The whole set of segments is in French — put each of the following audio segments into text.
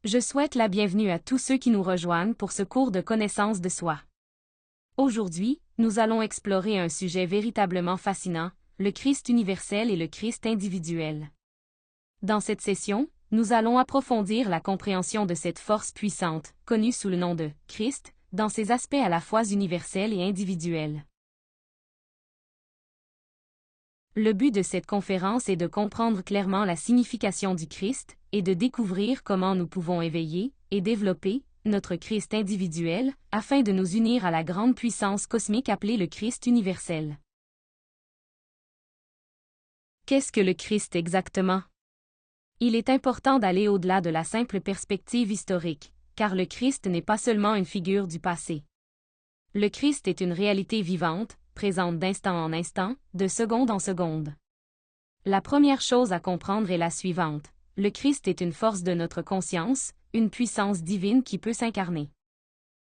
Je souhaite la bienvenue à tous ceux qui nous rejoignent pour ce cours de connaissance de soi. Aujourd'hui, nous allons explorer un sujet véritablement fascinant, le Christ universel et le Christ individuel. Dans cette session, nous allons approfondir la compréhension de cette force puissante, connue sous le nom de Christ, dans ses aspects à la fois universels et individuels. Le but de cette conférence est de comprendre clairement la signification du Christ et de découvrir comment nous pouvons éveiller et développer notre Christ individuel afin de nous unir à la grande puissance cosmique appelée le Christ universel. Qu'est-ce que le Christ exactement? Il est important d'aller au-delà de la simple perspective historique, car le Christ n'est pas seulement une figure du passé. Le Christ est une réalité vivante, présente d'instant en instant, de seconde en seconde. La première chose à comprendre est la suivante. Le Christ est une force de notre conscience, une puissance divine qui peut s'incarner.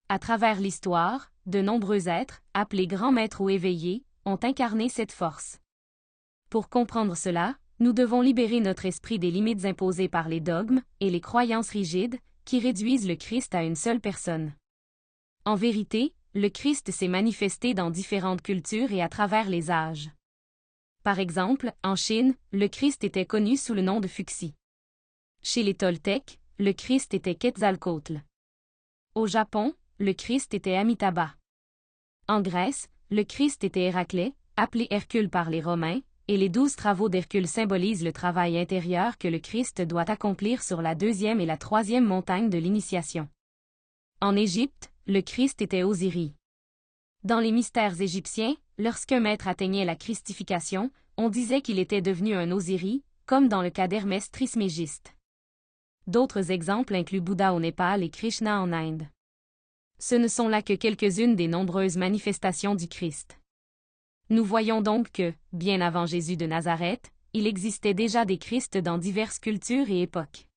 À travers l'histoire, de nombreux êtres, appelés grands maîtres ou éveillés, ont incarné cette force. Pour comprendre cela, nous devons libérer notre esprit des limites imposées par les dogmes et les croyances rigides, qui réduisent le Christ à une seule personne. En vérité, le Christ s'est manifesté dans différentes cultures et à travers les âges. Par exemple, en Chine, le Christ était connu sous le nom de Fuxi. Chez les Toltecs, le Christ était Quetzalcoatl. Au Japon, le Christ était Amitabha. En Grèce, le Christ était Héraclès, appelé Hercule par les Romains, et les 12 travaux d'Hercule symbolisent le travail intérieur que le Christ doit accomplir sur la 2e et la 3e montagne de l'initiation. En Égypte, le Christ était Osiris. Dans les mystères égyptiens, lorsqu'un maître atteignait la christification, on disait qu'il était devenu un Osiris, comme dans le cas d'Hermès Trismégiste. D'autres exemples incluent Bouddha au Népal et Krishna en Inde. Ce ne sont là que quelques-unes des nombreuses manifestations du Christ. Nous voyons donc que, bien avant Jésus de Nazareth, il existait déjà des Christs dans diverses cultures et époques.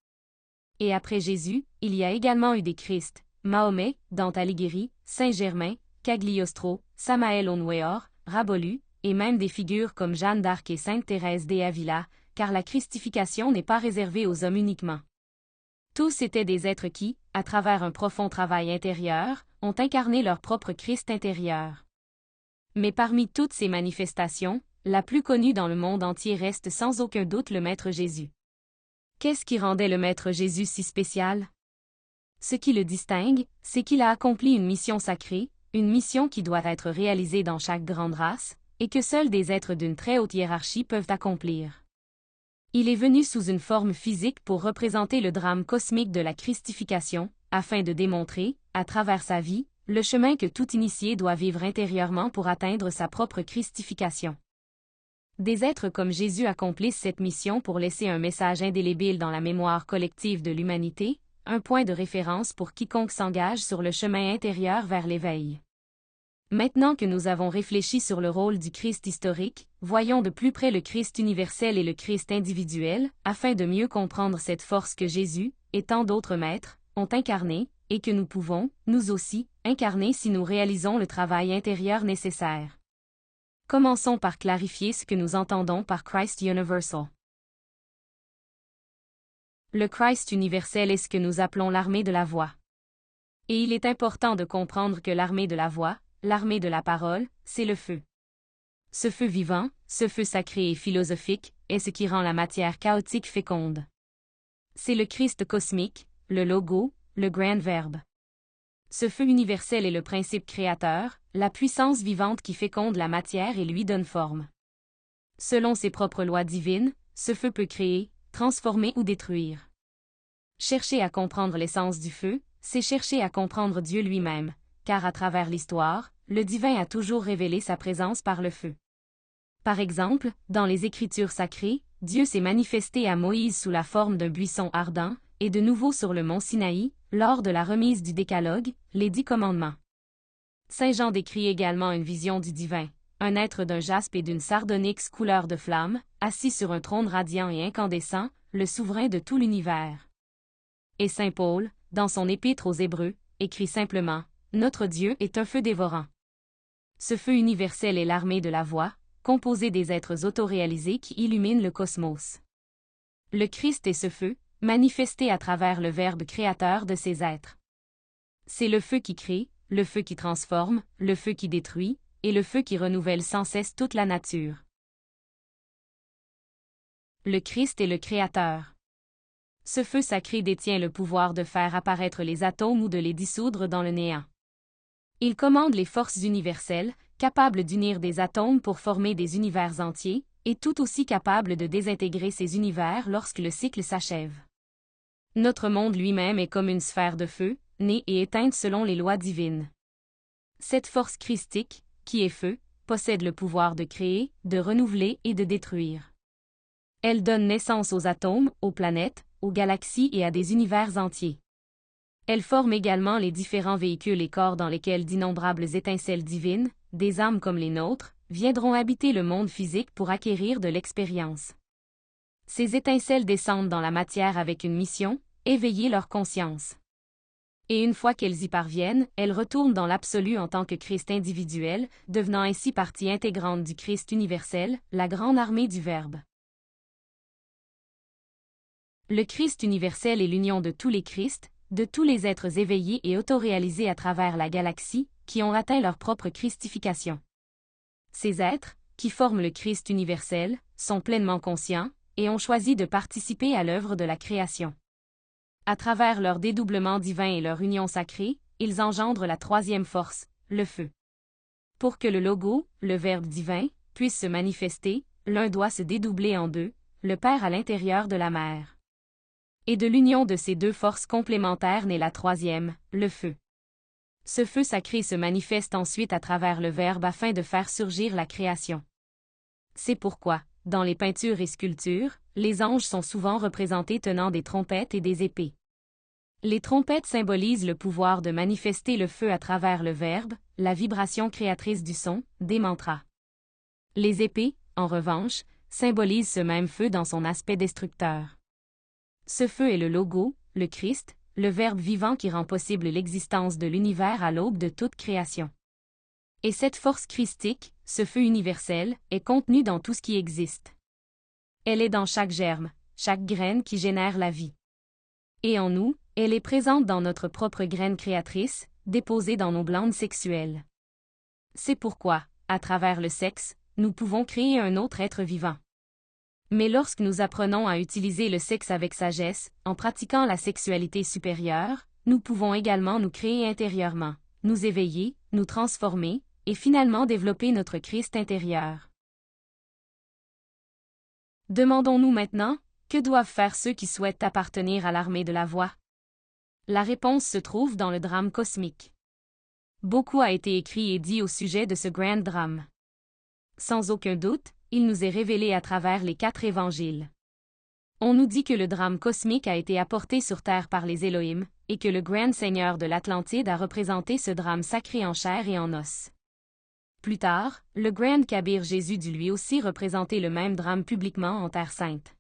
Et après Jésus, il y a également eu des Christs, Mahomet, Dante Alighieri, Saint-Germain, Cagliostro, Samael Aun-Weor, Rabolu, et même des figures comme Jeanne d'Arc et Sainte Thérèse d'Avila, car la christification n'est pas réservée aux hommes uniquement. Tous étaient des êtres qui, à travers un profond travail intérieur, ont incarné leur propre Christ intérieur. Mais parmi toutes ces manifestations, la plus connue dans le monde entier reste sans aucun doute le Maître Jésus. Qu'est-ce qui rendait le Maître Jésus si spécial? Ce qui le distingue, c'est qu'il a accompli une mission sacrée, une mission qui doit être réalisée dans chaque grande race, et que seuls des êtres d'une très haute hiérarchie peuvent accomplir. Il est venu sous une forme physique pour représenter le drame cosmique de la christification, afin de démontrer, à travers sa vie, le chemin que tout initié doit vivre intérieurement pour atteindre sa propre christification. Des êtres comme Jésus accomplissent cette mission pour laisser un message indélébile dans la mémoire collective de l'humanité, un point de référence pour quiconque s'engage sur le chemin intérieur vers l'éveil. Maintenant que nous avons réfléchi sur le rôle du Christ historique, voyons de plus près le Christ universel et le Christ individuel, afin de mieux comprendre cette force que Jésus, et tant d'autres maîtres, ont incarnée, et que nous pouvons, nous aussi, incarner si nous réalisons le travail intérieur nécessaire. Commençons par clarifier ce que nous entendons par Christ Universal. Le Christ universel est ce que nous appelons l'armée de la voix. Et il est important de comprendre que l'armée de la voix, l'armée de la parole, c'est le feu. Ce feu vivant, ce feu sacré et philosophique, est ce qui rend la matière chaotique féconde. C'est le Christ cosmique, le logo, le grand verbe. Ce feu universel est le principe créateur, la puissance vivante qui féconde la matière et lui donne forme. Selon ses propres lois divines, ce feu peut créer, transformer ou détruire. Chercher à comprendre l'essence du feu, c'est chercher à comprendre Dieu lui-même, car à travers l'histoire, le divin a toujours révélé sa présence par le feu. Par exemple, dans les Écritures sacrées, Dieu s'est manifesté à Moïse sous la forme d'un buisson ardent, et de nouveau sur le mont Sinaï, lors de la remise du Décalogue, les 10 commandements. Saint Jean décrit également une vision du divin, un être d'un jaspe et d'une sardonyx couleur de flamme, assis sur un trône radiant et incandescent, le souverain de tout l'univers. Et Saint Paul, dans son épître aux Hébreux, écrit simplement « Notre Dieu est un feu dévorant ». Ce feu universel est l'armée de la voix, composée des êtres autoréalisés qui illuminent le cosmos. Le Christ est ce feu, manifesté à travers le Verbe créateur de ces êtres. C'est le feu qui crée, le feu qui transforme, le feu qui détruit, et le feu qui renouvelle sans cesse toute la nature. Le Christ est le Créateur. Ce feu sacré détient le pouvoir de faire apparaître les atomes ou de les dissoudre dans le néant. Il commande les forces universelles, capables d'unir des atomes pour former des univers entiers, et tout aussi capable de désintégrer ces univers lorsque le cycle s'achève. Notre monde lui-même est comme une sphère de feu, née et éteinte selon les lois divines. Cette force christique, qui est feu, possède le pouvoir de créer, de renouveler et de détruire. Elle donne naissance aux atomes, aux planètes, aux galaxies et à des univers entiers. Elle forme également les différents véhicules et corps dans lesquels d'innombrables étincelles divines, des âmes comme les nôtres, viendront habiter le monde physique pour acquérir de l'expérience. Ces étincelles descendent dans la matière avec une mission, éveiller leur conscience. Et une fois qu'elles y parviennent, elles retournent dans l'absolu en tant que Christ individuel, devenant ainsi partie intégrante du Christ universel, la grande armée du Verbe. Le Christ universel est l'union de tous les Christs, de tous les êtres éveillés et autoréalisés à travers la galaxie, qui ont atteint leur propre christification. Ces êtres, qui forment le Christ universel, sont pleinement conscients, et ont choisi de participer à l'œuvre de la création. À travers leur dédoublement divin et leur union sacrée, ils engendrent la troisième force, le feu. Pour que le logo, le Verbe divin, puisse se manifester, l'un doit se dédoubler en deux, le Père à l'intérieur de la Mère. Et de l'union de ces deux forces complémentaires naît la troisième, le feu. Ce feu sacré se manifeste ensuite à travers le Verbe afin de faire surgir la création. C'est pourquoi, dans les peintures et sculptures, les anges sont souvent représentés tenant des trompettes et des épées. Les trompettes symbolisent le pouvoir de manifester le feu à travers le Verbe, la vibration créatrice du son, des mantras. Les épées, en revanche, symbolisent ce même feu dans son aspect destructeur. Ce feu est le logo, le Christ, le Verbe vivant qui rend possible l'existence de l'univers à l'aube de toute création. Et cette force christique, ce feu universel, est contenue dans tout ce qui existe. Elle est dans chaque germe, chaque graine qui génère la vie. Et en nous, elle est présente dans notre propre graine créatrice, déposée dans nos glandes sexuelles. C'est pourquoi, à travers le sexe, nous pouvons créer un autre être vivant. Mais lorsque nous apprenons à utiliser le sexe avec sagesse, en pratiquant la sexualité supérieure, nous pouvons également nous créer intérieurement, nous éveiller, nous transformer, et finalement développer notre Christ intérieur. Demandons-nous maintenant, que doivent faire ceux qui souhaitent appartenir à l'armée de la voix? La réponse se trouve dans le drame cosmique. Beaucoup a été écrit et dit au sujet de ce grand drame. Sans aucun doute, il nous est révélé à travers les 4 évangiles. On nous dit que le drame cosmique a été apporté sur terre par les Elohim, et que le grand Seigneur de l'Atlantide a représenté ce drame sacré en chair et en os. Plus tard, le grand Kabir Jésus dut lui aussi représenter le même drame publiquement en Terre Sainte.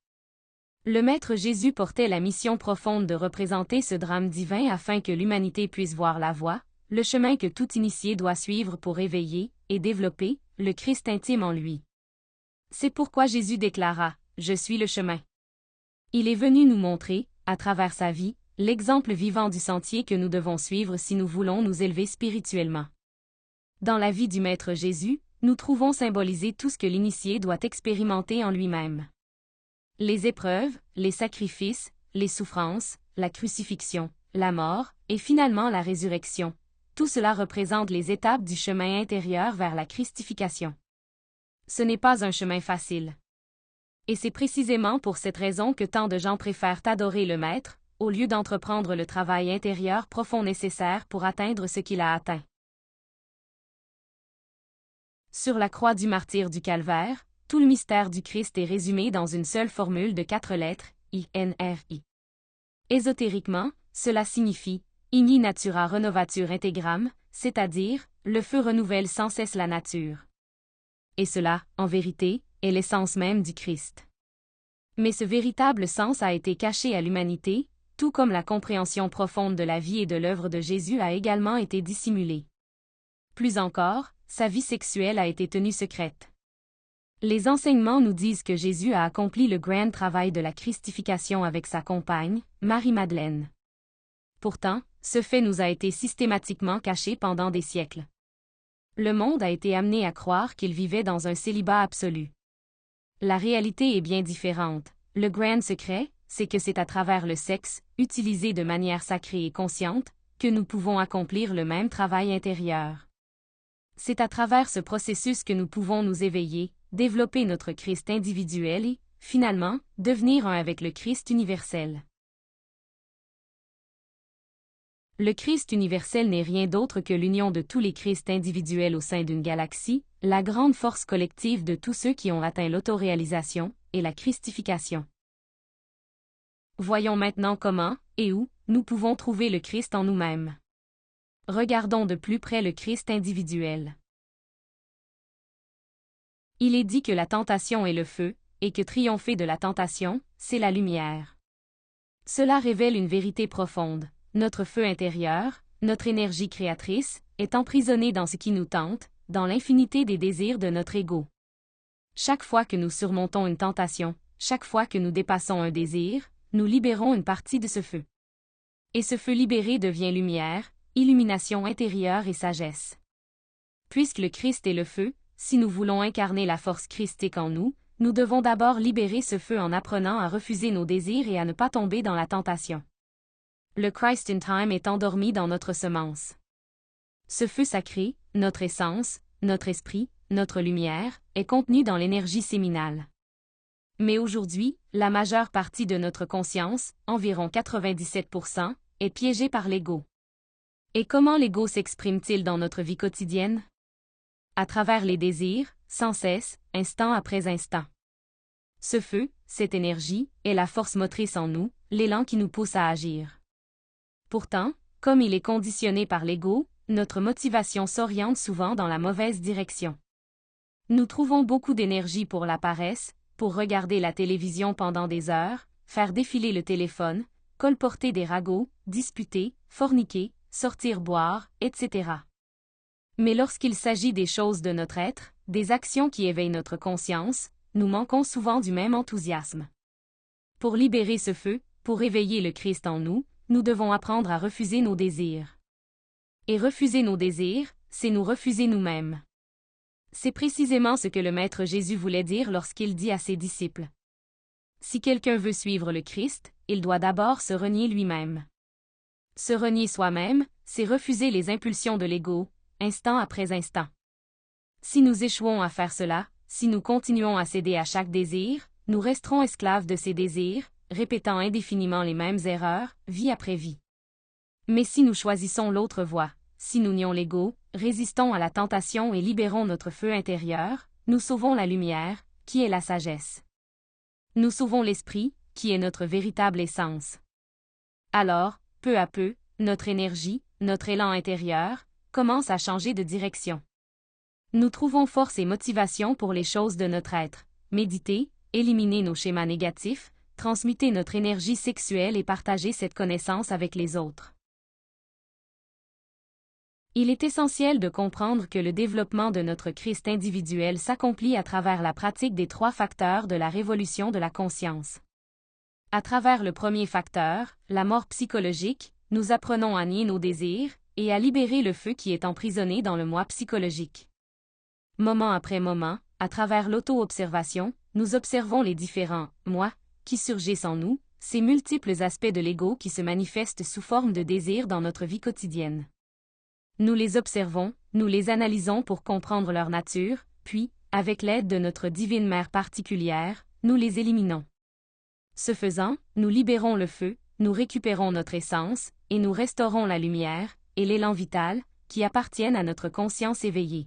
Le Maître Jésus portait la mission profonde de représenter ce drame divin afin que l'humanité puisse voir la voie, le chemin que tout initié doit suivre pour éveiller et développer le Christ intime en lui. C'est pourquoi Jésus déclara « Je suis le chemin ». Il est venu nous montrer, à travers sa vie, l'exemple vivant du sentier que nous devons suivre si nous voulons nous élever spirituellement. Dans la vie du Maître Jésus, nous trouvons symbolisé tout ce que l'initié doit expérimenter en lui-même. Les épreuves, les sacrifices, les souffrances, la crucifixion, la mort, et finalement la résurrection. Tout cela représente les étapes du chemin intérieur vers la christification. Ce n'est pas un chemin facile. Et c'est précisément pour cette raison que tant de gens préfèrent adorer le Maître, au lieu d'entreprendre le travail intérieur profond nécessaire pour atteindre ce qu'il a atteint. Sur la croix du martyre du Calvaire, tout le mystère du Christ est résumé dans une seule formule de 4 lettres, I-N-R-I. Ésotériquement, cela signifie « Igni natura renovatur integram », c'est-à-dire « le feu renouvelle sans cesse la nature ». Et cela, en vérité, est l'essence même du Christ. Mais ce véritable sens a été caché à l'humanité, tout comme la compréhension profonde de la vie et de l'œuvre de Jésus a également été dissimulée. Plus encore, sa vie sexuelle a été tenue secrète. Les enseignements nous disent que Jésus a accompli le grand travail de la christification avec sa compagne, Marie-Madeleine. Pourtant, ce fait nous a été systématiquement caché pendant des siècles. Le monde a été amené à croire qu'il vivait dans un célibat absolu. La réalité est bien différente. Le grand secret, c'est que c'est à travers le sexe, utilisé de manière sacrée et consciente, que nous pouvons accomplir le même travail intérieur. C'est à travers ce processus que nous pouvons nous éveiller, développer notre Christ individuel et, finalement, devenir un avec le Christ universel. Le Christ universel n'est rien d'autre que l'union de tous les Christs individuels au sein d'une galaxie, la grande force collective de tous ceux qui ont atteint l'autoréalisation et la christification. Voyons maintenant comment, et où, nous pouvons trouver le Christ en nous-mêmes. Regardons de plus près le Christ individuel. Il est dit que la tentation est le feu, et que triompher de la tentation, c'est la lumière. Cela révèle une vérité profonde. Notre feu intérieur, notre énergie créatrice, est emprisonnée dans ce qui nous tente, dans l'infinité des désirs de notre ego. Chaque fois que nous surmontons une tentation, chaque fois que nous dépassons un désir, nous libérons une partie de ce feu. Et ce feu libéré devient lumière, illumination intérieure et sagesse. Puisque le Christ est le feu, si nous voulons incarner la force christique en nous, nous devons d'abord libérer ce feu en apprenant à refuser nos désirs et à ne pas tomber dans la tentation. Le Christ in Time est endormi dans notre semence. Ce feu sacré, notre essence, notre esprit, notre lumière, est contenu dans l'énergie séminale. Mais aujourd'hui, la majeure partie de notre conscience, environ 97%, est piégée par l'ego. Et comment l'ego s'exprime-t-il dans notre vie quotidienne? À travers les désirs, sans cesse, instant après instant. Ce feu, cette énergie, est la force motrice en nous, l'élan qui nous pousse à agir. Pourtant, comme il est conditionné par l'ego, notre motivation s'oriente souvent dans la mauvaise direction. Nous trouvons beaucoup d'énergie pour la paresse, pour regarder la télévision pendant des heures, faire défiler le téléphone, colporter des ragots, disputer, forniquer, sortir boire, etc. Mais lorsqu'il s'agit des choses de notre être, des actions qui éveillent notre conscience, nous manquons souvent du même enthousiasme. Pour libérer ce feu, pour éveiller le Christ en nous, nous devons apprendre à refuser nos désirs. Et refuser nos désirs, c'est nous refuser nous-mêmes. C'est précisément ce que le Maître Jésus voulait dire lorsqu'il dit à ses disciples. Si quelqu'un veut suivre le Christ, il doit d'abord se renier lui-même. Se renier soi-même, c'est refuser les impulsions de l'ego, instant après instant. Si nous échouons à faire cela, si nous continuons à céder à chaque désir, nous resterons esclaves de ces désirs, répétant indéfiniment les mêmes erreurs, vie après vie. Mais si nous choisissons l'autre voie, si nous nions l'ego, résistons à la tentation et libérons notre feu intérieur, nous sauvons la lumière, qui est la sagesse. Nous sauvons l'esprit, qui est notre véritable essence. Alors, peu à peu, notre énergie, notre élan intérieur, commence à changer de direction. Nous trouvons force et motivation pour les choses de notre être, méditer, éliminer nos schémas négatifs, transmuter notre énergie sexuelle et partager cette connaissance avec les autres. Il est essentiel de comprendre que le développement de notre Christ individuel s'accomplit à travers la pratique des 3 facteurs de la révolution de la conscience. À travers le premier facteur, la mort psychologique, nous apprenons à nier nos désirs et à libérer le feu qui est emprisonné dans le moi psychologique. Moment après moment, à travers l'auto-observation, nous observons les différents « moi » qui surgissent en nous, ces multiples aspects de l'ego qui se manifestent sous forme de désirs dans notre vie quotidienne. Nous les observons, nous les analysons pour comprendre leur nature, puis, avec l'aide de notre divine mère particulière, nous les éliminons. Ce faisant, nous libérons le feu, nous récupérons notre essence, et nous restaurons la lumière, et l'élan vital, qui appartiennent à notre conscience éveillée.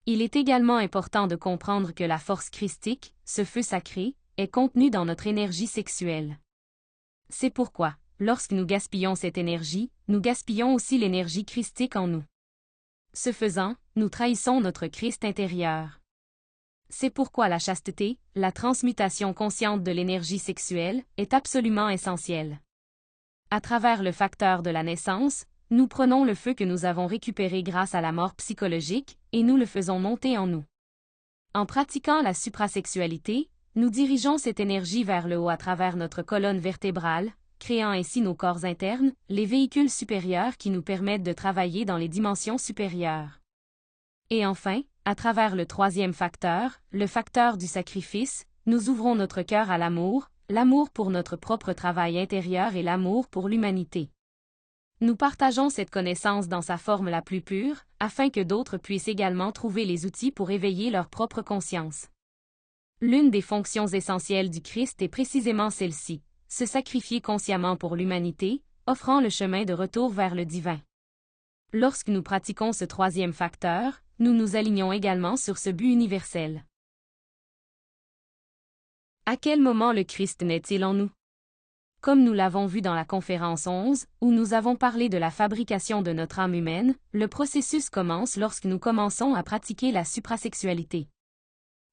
Il est également important de comprendre que la force christique, ce feu sacré, est contenue dans notre énergie sexuelle. C'est pourquoi, lorsque nous gaspillons cette énergie, nous gaspillons aussi l'énergie christique en nous. Ce faisant, nous trahissons notre Christ intérieur. C'est pourquoi la chasteté, la transmutation consciente de l'énergie sexuelle, est absolument essentielle. À travers le facteur de la naissance, nous prenons le feu que nous avons récupéré grâce à la mort psychologique, et nous le faisons monter en nous. En pratiquant la suprasexualité, nous dirigeons cette énergie vers le haut à travers notre colonne vertébrale, créant ainsi nos corps internes, les véhicules supérieurs qui nous permettent de travailler dans les dimensions supérieures. Et enfin, à travers le troisième facteur, le facteur du sacrifice, nous ouvrons notre cœur à l'amour pour notre propre travail intérieur et l'amour pour l'humanité. Nous partageons cette connaissance dans sa forme la plus pure, afin que d'autres puissent également trouver les outils pour éveiller leur propre conscience. L'une des fonctions essentielles du Christ est précisément celle-ci, se sacrifier consciemment pour l'humanité, offrant le chemin de retour vers le divin. Lorsque nous pratiquons ce troisième facteur, nous nous alignons également sur ce but universel. À quel moment le Christ naît-il en nous? Comme nous l'avons vu dans la conférence 11, où nous avons parlé de la fabrication de notre âme humaine, le processus commence lorsque nous commençons à pratiquer la suprasexualité.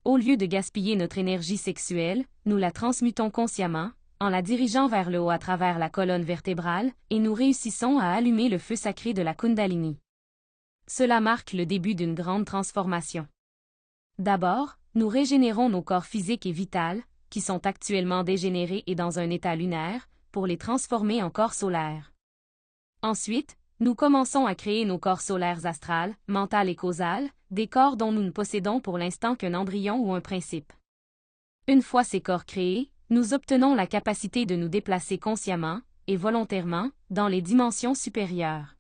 Au lieu de gaspiller notre énergie sexuelle, nous la transmutons consciemment, en la dirigeant vers le haut à travers la colonne vertébrale, et nous réussissons à allumer le feu sacré de la Kundalini. Cela marque le début d'une grande transformation. D'abord, nous régénérons nos corps physiques et vitaux, qui sont actuellement dégénérés et dans un état lunaire, pour les transformer en corps solaires. Ensuite, nous commençons à créer nos corps solaires astrales, mental et causal, des corps dont nous ne possédons pour l'instant qu'un embryon ou un principe. Une fois ces corps créés, nous obtenons la capacité de nous déplacer consciemment, et volontairement, dans les dimensions supérieures.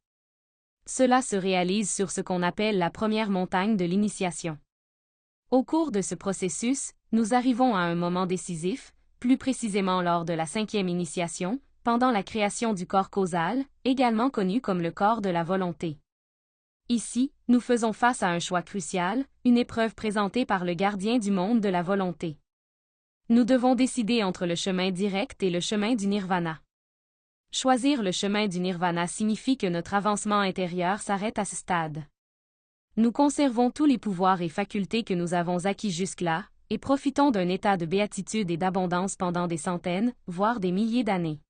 Cela se réalise sur ce qu'on appelle la première montagne de l'initiation. Au cours de ce processus, nous arrivons à un moment décisif, plus précisément lors de la 5e initiation, pendant la création du corps causal, également connu comme le corps de la volonté. Ici, nous faisons face à un choix crucial, une épreuve présentée par le gardien du monde de la volonté. Nous devons décider entre le chemin direct et le chemin du nirvana. Choisir le chemin du nirvana signifie que notre avancement intérieur s'arrête à ce stade. Nous conservons tous les pouvoirs et facultés que nous avons acquis jusque-là, et profitons d'un état de béatitude et d'abondance pendant des centaines, voire des milliers d'années.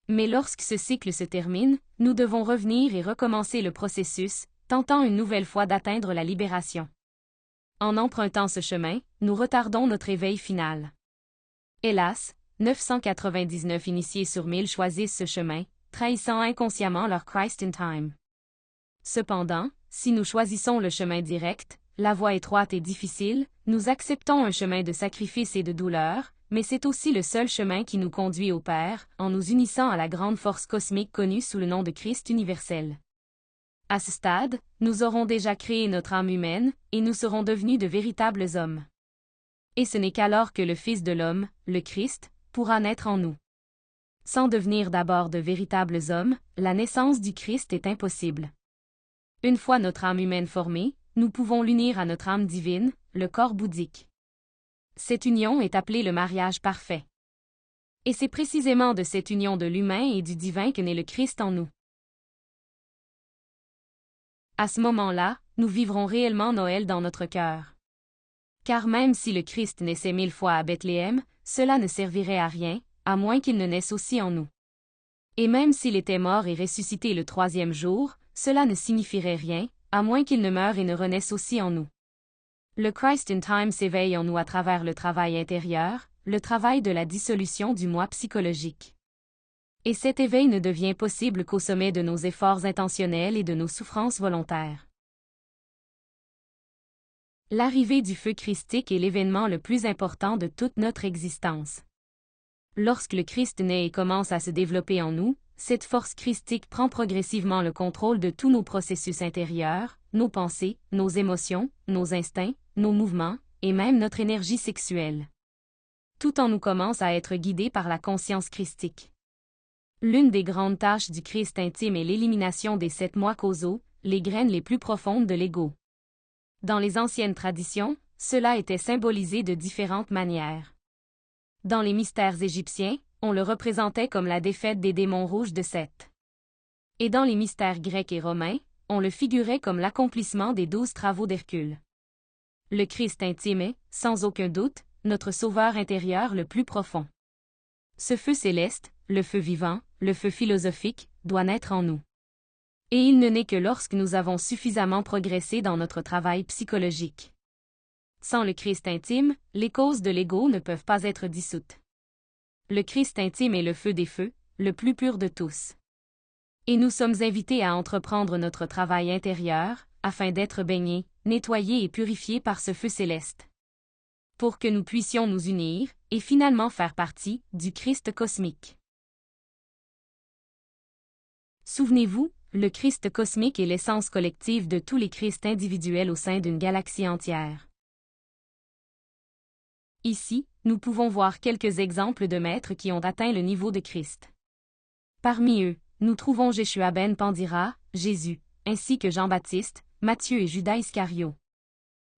Mais lorsque ce cycle se termine, nous devons revenir et recommencer le processus, tentant une nouvelle fois d'atteindre la libération. En empruntant ce chemin, nous retardons notre éveil final. Hélas, 999 initiés sur 1000 choisissent ce chemin, trahissant inconsciemment leur Christ in time. Cependant, si nous choisissons le chemin direct, la voie étroite et difficile, nous acceptons un chemin de sacrifice et de douleur, mais c'est aussi le seul chemin qui nous conduit au Père, en nous unissant à la grande force cosmique connue sous le nom de Christ universel. À ce stade, nous aurons déjà créé notre âme humaine, et nous serons devenus de véritables hommes. Et ce n'est qu'alors que le Fils de l'homme, le Christ, pourra naître en nous. Sans devenir d'abord de véritables hommes, la naissance du Christ est impossible. Une fois notre âme humaine formée, nous pouvons l'unir à notre âme divine, le corps bouddhique. Cette union est appelée le mariage parfait. Et c'est précisément de cette union de l'humain et du divin que naît le Christ en nous. À ce moment-là, nous vivrons réellement Noël dans notre cœur. Car même si le Christ naissait 1000 fois à Bethléem, cela ne servirait à rien, à moins qu'il ne naisse aussi en nous. Et même s'il était mort et ressuscité le 3e jour, cela ne signifierait rien, à moins qu'il ne meure et ne renaisse aussi en nous. Le Christ in time s'éveille en nous à travers le travail intérieur, le travail de la dissolution du moi psychologique. Et cet éveil ne devient possible qu'au sommet de nos efforts intentionnels et de nos souffrances volontaires. L'arrivée du feu christique est l'événement le plus important de toute notre existence. Lorsque le Christ naît et commence à se développer en nous, cette force christique prend progressivement le contrôle de tous nos processus intérieurs, nos pensées, nos émotions, nos instincts, nos mouvements, et même notre énergie sexuelle. Tout en nous commence à être guidé par la conscience christique. L'une des grandes tâches du Christ intime est l'élimination des 7 moi causaux, les graines les plus profondes de l'ego. Dans les anciennes traditions, cela était symbolisé de différentes manières. Dans les mystères égyptiens, on le représentait comme la défaite des démons rouges de Seth. Et dans les mystères grecs et romains, on le figurait comme l'accomplissement des 12 travaux d'Hercule. Le Christ intime est, sans aucun doute, notre sauveur intérieur le plus profond. Ce feu céleste, le feu vivant, le feu philosophique, doit naître en nous. Et il ne naît que lorsque nous avons suffisamment progressé dans notre travail psychologique. Sans le Christ intime, les causes de l'ego ne peuvent pas être dissoutes. Le Christ intime est le feu des feux, le plus pur de tous. Et nous sommes invités à entreprendre notre travail intérieur, afin d'être baignés, nettoyés et purifiés par ce feu céleste. Pour que nous puissions nous unir, et finalement faire partie, du Christ cosmique. Souvenez-vous, le Christ cosmique est l'essence collective de tous les Christs individuels au sein d'une galaxie entière. Ici, nous pouvons voir quelques exemples de maîtres qui ont atteint le niveau de Christ. Parmi eux, nous trouvons Yeshua ben Pandira, Jésus, ainsi que Jean-Baptiste, Matthieu et Judas Iscario.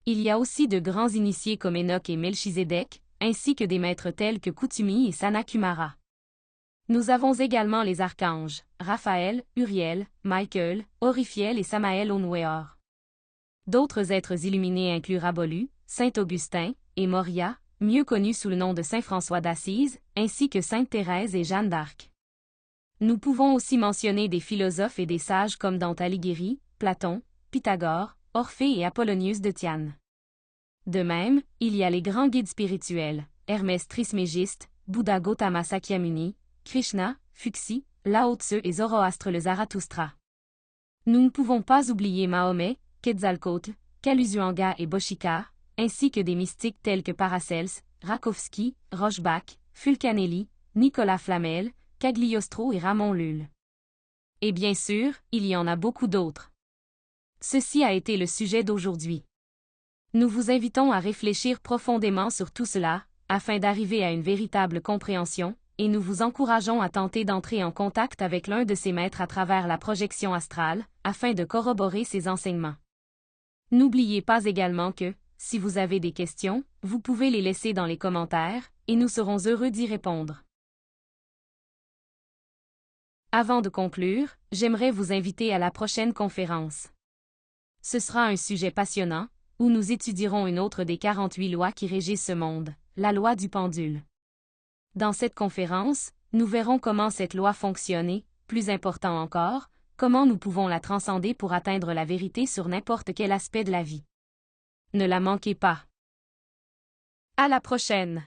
Il y a aussi de grands initiés comme Enoch et Melchizedek, ainsi que des maîtres tels que Kutumi et Sanakumara. Nous avons également les archanges, Raphaël, Uriel, Michael, Orifiel et Samaël Onweor. D'autres êtres illuminés incluent Rabolu, Saint Augustin, et Moria, mieux connu sous le nom de Saint François d'Assise, ainsi que Sainte Thérèse et Jeanne d'Arc. Nous pouvons aussi mentionner des philosophes et des sages comme Dante Alighieri, Platon, Pythagore, Orphée et Apollonius de Tyane. De même, il y a les grands guides spirituels, Hermès Trismégiste, Bouddha Gautama Sakyamuni, Krishna, Fuxi, Lao Tse et Zoroastre le Zarathustra. Nous ne pouvons pas oublier Mahomet, Quetzalcoatl, Kaluzuanga et Boshikar, ainsi que des mystiques tels que Paracels, Rakowski, Rochbach, Fulcanelli, Nicolas Flamel, Cagliostro et Ramon Lull. Et bien sûr, il y en a beaucoup d'autres. Ceci a été le sujet d'aujourd'hui. Nous vous invitons à réfléchir profondément sur tout cela, afin d'arriver à une véritable compréhension, et nous vous encourageons à tenter d'entrer en contact avec l'un de ces maîtres à travers la projection astrale, afin de corroborer ses enseignements. N'oubliez pas également que, si vous avez des questions, vous pouvez les laisser dans les commentaires, et nous serons heureux d'y répondre. Avant de conclure, j'aimerais vous inviter à la prochaine conférence. Ce sera un sujet passionnant, où nous étudierons une autre des 48 lois qui régissent ce monde, la loi du pendule. Dans cette conférence, nous verrons comment cette loi fonctionne et, plus important encore, comment nous pouvons la transcender pour atteindre la vérité sur n'importe quel aspect de la vie. Ne la manquez pas. À la prochaine!